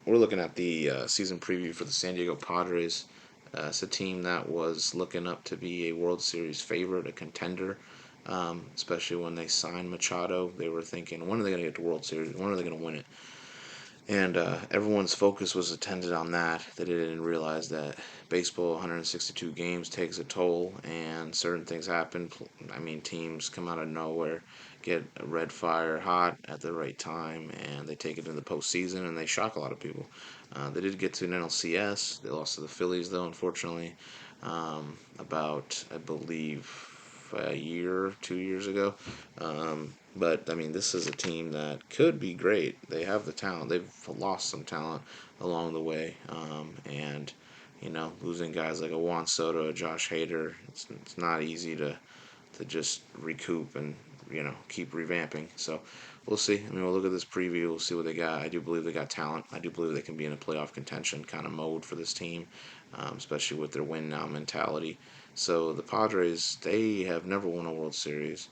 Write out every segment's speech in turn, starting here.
we're looking at the season preview for the San Diego Padres. It's a team that was looking up to be a World Series favorite, a contender, especially when they signed Machado. They were thinking, when are they going to get to World Series? When are they going to win it? And everyone's focus was attended on that. They didn't realize that baseball, 162 games, takes a toll, and certain things happen. I mean, teams come out of nowhere, get a red fire hot at the right time, and they take it in the postseason, and they shock a lot of people. They did get to an NLCS. They lost to the Phillies, though, unfortunately, about, I believe, a year, 2 years ago. But I mean, this is a team that could be great. They have the talent. They've lost some talent along the way, and losing guys like a Juan Soto, a Josh Hader, it's not easy to just recoup and keep revamping. So we'll see. I mean, we'll look at this preview. We'll see what they got. I do believe they got talent. I do believe they can be in a playoff contention kind of mode for this team, especially with their win now mentality. So the Padres, they have never won a World Series.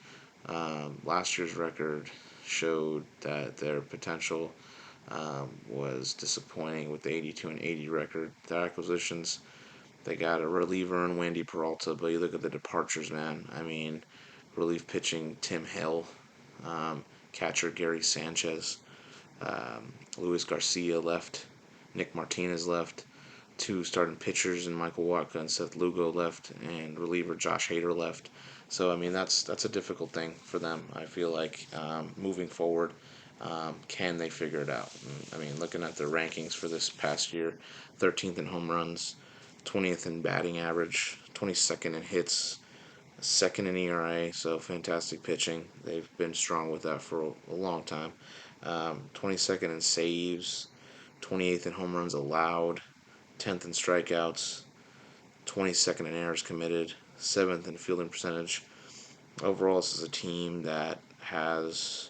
Last year's record showed that their potential was disappointing with the 82 and 80 record. Their acquisitions, they got a reliever in Wandy Peralta, but you look at the departures, man. I mean, relief pitching Tim Hill, catcher Gary Sanchez, Luis Garcia left, Nick Martinez left, two starting pitchers in Michael Watka and Seth Lugo left, and reliever Josh Hader left. So I mean that's a difficult thing for them. I feel like moving forward, can they figure it out? I mean, looking at their rankings for this past year, 13th in home runs, 20th in batting average, 22nd in hits, second in ERA. So fantastic pitching. They've been strong with that for a long time. 22nd in saves, 28th in home runs allowed, 10th in strikeouts, 22nd in errors committed, 7th in fielding percentage. Overall, this is a team that has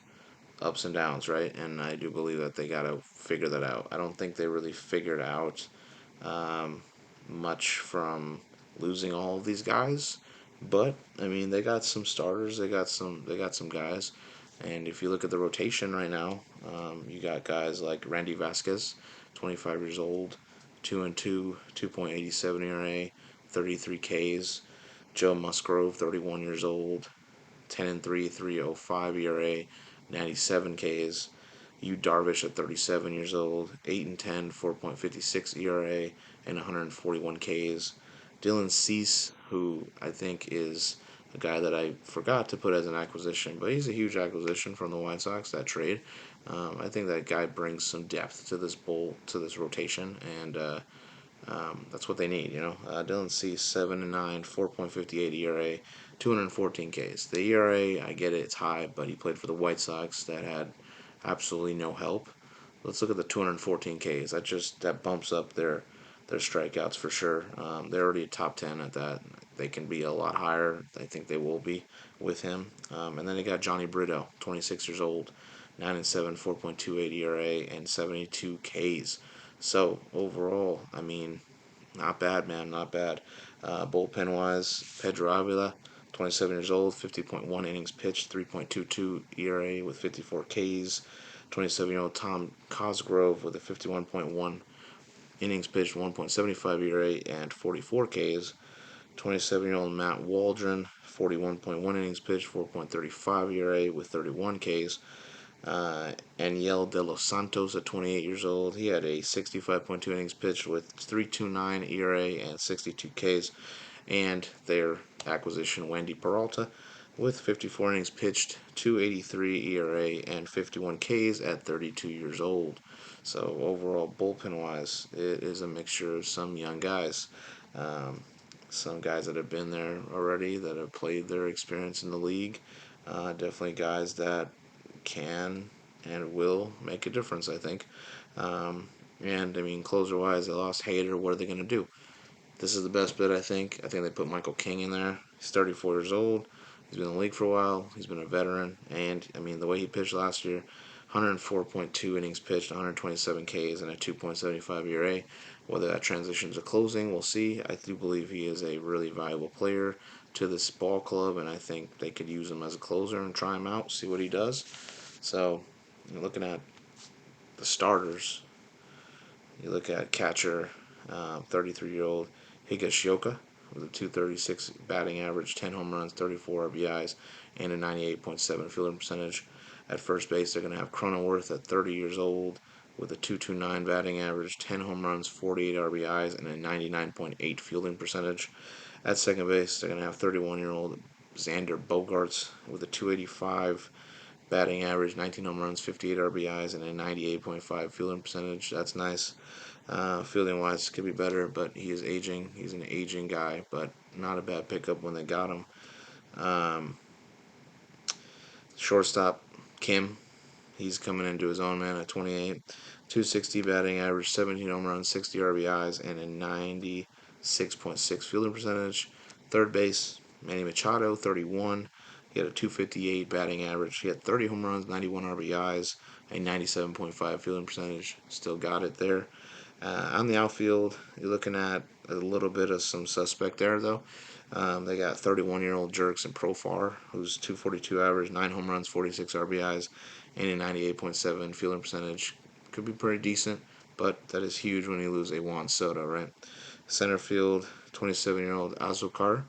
ups and downs, right? And I do believe that they got to figure that out. I don't think they really figured out um, much from losing all of these guys, but I mean they got some starters. They got some guys, and if you look at the rotation right now, you got guys like Randy Vasquez, 25 years old, 2-2, 2.87 ERA, 33 Ks. Joe Musgrove, 31 years old, 10-3, 3.05 ERA, 97 Ks. Yu Darvish at 37 years old, 8-10, 4.56 ERA, and 141 Ks. Dylan Cease, who I think is a guy that I forgot to put as an acquisition, but he's a huge acquisition from the White Sox, that trade. I think that guy brings some depth to this rotation, and that's what they need, Dylan Cease, 7-9, 4.58 ERA, 214 Ks. The ERA, I get it, it's high, but he played for the White Sox that had absolutely no help. Let's look at the 214 Ks. That bumps up their strikeouts for sure. They're already top 10 at that. They can be a lot higher. I think they will be with him. And then they got Johnny Brito, 26 years old, 9-7, 4.28 ERA, and 72 Ks. So overall, I mean, not bad, man, not bad. Bullpen wise, Pedro Avila, 27 years old, 50.1 innings pitched, 3.22 ERA with 54 Ks. 27-year-old Tom Cosgrove with a 51.1 innings pitched, 1.75 ERA, and 44 Ks. 27-year-old Matt Waldron, 41.1 innings pitched, 4.35 ERA with 31 Ks. Aniel De Los Santos at 28 years old. He had a 65.2 innings pitched with 3.29 ERA and 62 Ks. And their acquisition, Wandy Peralta, with 54 innings pitched, 2.83 ERA, and 51 Ks at 32 years old. So overall, bullpen-wise, it is a mixture of some young guys. Some guys that have been there already, that have played their experience in the league. Definitely guys that can and will make a difference, I think. And I mean, closer wise, they lost Hader. What are they going to do? This is the best bet, I think. I think they put Michael King in there. He's 34 years old. He's been in the league for a while. He's been a veteran. And, I mean, the way he pitched last year, 104.2 innings pitched, 127 Ks, and a 2.75 ERA. Whether that transitions to closing, we'll see. I do believe he is a really valuable player to this ball club, and I think they could use him as a closer and try him out, see what he does. So, looking at the starters, You look at catcher, 33-year-old Higashioka with a 236 batting average, 10 home runs, 34 RBIs, and a 98.7 fielding percentage. At first base, they're going to have Cronenworth at 30 years old with a 229 batting average, 10 home runs, 48 RBIs, and a 99.8 fielding percentage. At second base, they're going to have 31-year-old Xander Bogaerts with a 285 batting average, 19 home runs, 58 RBIs, and a 98.5 fielding percentage. That's nice. Fielding wise, could be better, but he is aging. He's an aging guy, but not a bad pickup when they got him. Um, Shortstop Kim, he's coming into his own, man, at 28. 260 batting average, 17 home runs, 60 RBIs, and a 96.6 fielding percentage. Third base, Manny Machado, 31. He had a 258 batting average. He had 30 home runs, 91 RBIs, a 97.5 fielding percentage. Still got it there. On the outfield, you're looking at a little bit of some suspect there, though. They got 31-year-old Jerks and Profar, who's 242 average, 9 home runs, 46 RBIs, and a 98.7 fielding percentage. Could be pretty decent, but that is huge when you lose a Juan Soto, right? Center field, 27-year-old Azúcar,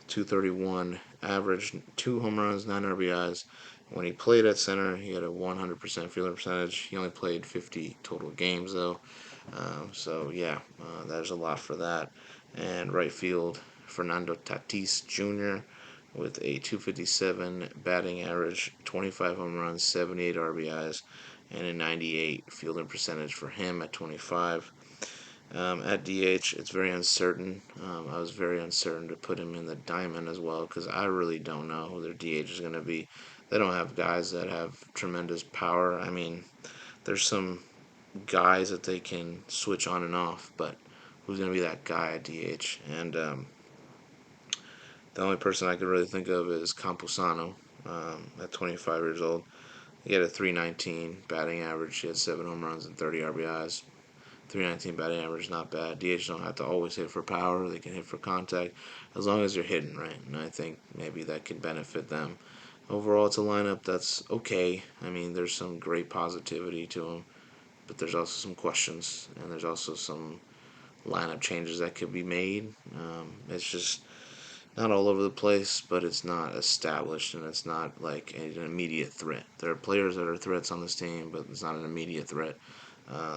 231 average, 2 home runs, 9 RBIs. When he played at center, he had a 100% fielding percentage. He only played 50 total games, though. So, yeah, there's a lot for that. And right field, Fernando Tatis Jr. with a 257 batting average, 25 home runs, 78 RBIs, and a 98 fielding percentage for him at 25. At DH, it's very uncertain. I was very uncertain to put him in the diamond as well because I really don't know who their DH is going to be. They don't have guys that have tremendous power. I mean, there's some guys that they can switch on and off, but who's going to be that guy at DH? And the only person I could really think of is Camposano at 25 years old. He had a 319 batting average. He had 7 home runs and 30 RBIs. 319 batting average is not bad. DH don't have to always hit for power. They can hit for contact as long as you're hitting right. And I think maybe that could benefit them. Overall, it's a lineup that's okay. I mean, there's some great positivity to them, but there's also some questions, and there's also some lineup changes that could be made. It's just not all over the place, but it's not established, and it's not like an immediate threat. There are players that are threats on this team, but it's not an immediate threat.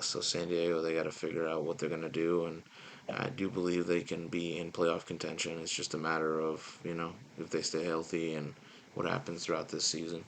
So San Diego, they got to figure out what they're going to do, and I do believe they can be in playoff contention. It's just a matter of if they stay healthy and what happens throughout this season.